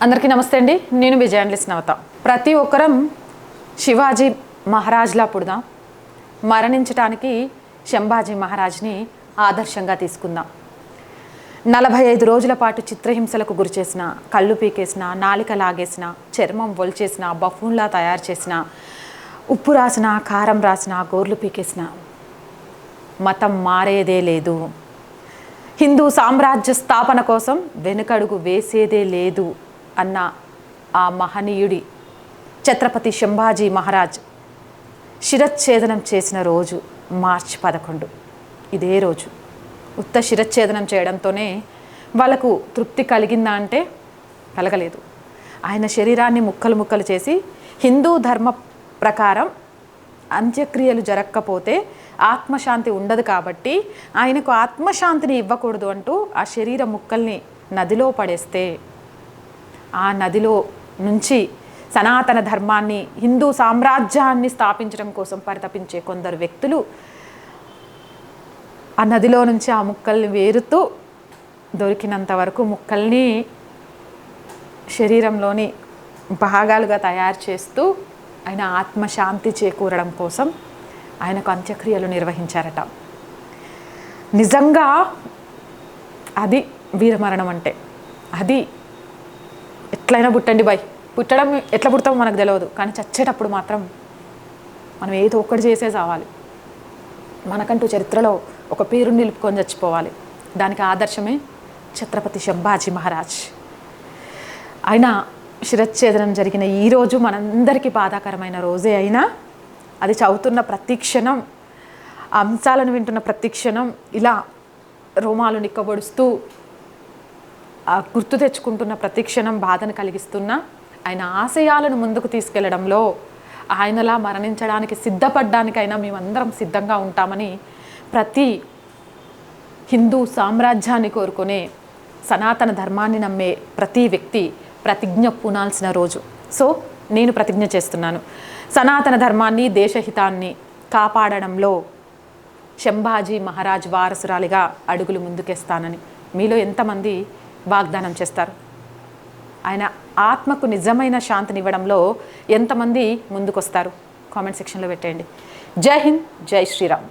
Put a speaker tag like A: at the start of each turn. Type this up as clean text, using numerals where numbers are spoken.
A: అందరికీ నమస్తే అండి. నేను మీ జర్నలిస్ట్ నవత. ప్రతి ఒక్కరం శివాజీ మహారాజ్లా పుడదాం, మరణించటానికి శంభాజీ మహారాజ్ని ఆదర్శంగా తీసుకుందాం. 45 రోజుల పాటు చిత్రహింసలకు గురి చేసిన, కళ్ళు పీకేసిన, నాలిక లాగేసిన, చర్మం ఒలిచేసిన, బఫూన్లా తయారు చేసిన, ఉప్పు రాసిన, కారం రాసిన, గోర్లు పీకేసిన, మతం మారేదే లేదు, హిందూ సామ్రాజ్య స్థాపన కోసం వెనుకడుగు వేసేదే లేదు అన్న ఆ మహనీయుడి ఛత్రపతి శంభాజీ మహారాజ్ శిరచ్ఛేదనం చేసిన రోజు మార్చి 11. ఇదే రోజు ఉత్త శిరచ్ఛేదనం చేయడంతోనే వాళ్ళకు తృప్తి కలిగిందా అంటే కలగలేదు. ఆయన శరీరాన్ని ముక్కలు ముక్కలు చేసి హిందూ ధర్మ ప్రకారం అంత్యక్రియలు జరగకపోతే ఆత్మశాంతి ఉండదు కాబట్టి ఆయనకు ఆత్మశాంతిని ఇవ్వకూడదు అంటూ ఆ శరీర ముక్కల్ని నదిలో పడేస్తే ఆ నదిలో నుంచి సనాతన ధర్మాన్ని, హిందూ సామ్రాజ్యాన్ని స్థాపించడం కోసం పరితపించే కొందరు వ్యక్తులు ఆ నదిలో నుంచి ఆ ముక్కల్ని వేరుతూ దొరికినంత వరకు ముక్కల్ని శరీరంలోని భాగాలుగా తయారు చేస్తూ ఆయన ఆత్మశాంతి చేకూరడం కోసం ఆయనకు అంత్యక్రియలు నిర్వహించారట. నిజంగా అది వీరమరణం అంటే. అది ఎట్లయినా పుట్టండి బాయ్, పుట్టడం ఎట్లా పుడతామో మనకు తెలియదు, కానీ చచ్చేటప్పుడు మాత్రం మనం ఏదో ఒక్కటి చేసే చావాలి. మనకంటూ చరిత్రలో ఒక పేరు నిలుపుకొని చచ్చిపోవాలి. దానికి ఆదర్శమే ఛత్రపతి శంభాజీ మహారాజ్. ఆయన శిరచ్ఛేదనం జరిగిన ఈరోజు మనందరికీ బాధాకరమైన రోజే అయినా అది చదువుతున్న ప్రతి క్షణం, అంశాలను వింటున్న ప్రతి క్షణం ఇలా రోమాలు నిక్కబొడుస్తూ గుర్తు తెచ్చుకుంటున్న ప్రతి క్షణం బాధను కలిగిస్తున్న ఆయన ఆశయాలను ముందుకు తీసుకెళ్లడంలో ఆయనలా మరణించడానికి సిద్ధపడ్డానికైనా మేమందరం సిద్ధంగా ఉంటామని ప్రతి హిందూ సామ్రాజ్యాన్ని కోరుకునే, సనాతన ధర్మాన్ని నమ్మే ప్రతి వ్యక్తి ప్రతిజ్ఞ పూనాల్సిన రోజు. సో నేను ప్రతిజ్ఞ చేస్తున్నాను, సనాతన ధర్మాన్ని, దేశహితాన్ని కాపాడడంలో శంభాజీ మహారాజ్ వారసురాలిగా అడుగులు ముందుకేస్తానని మీలో ఎంతమంది వాగ్దానం చేస్తారు? ఆయన ఆత్మకు నిజమైన శాంతినివ్వడంలో ఎంతమంది ముందుకొస్తారు? కామెంట్ సెక్షన్లో పెట్టండి. జై హింద్, జై శ్రీరామ్.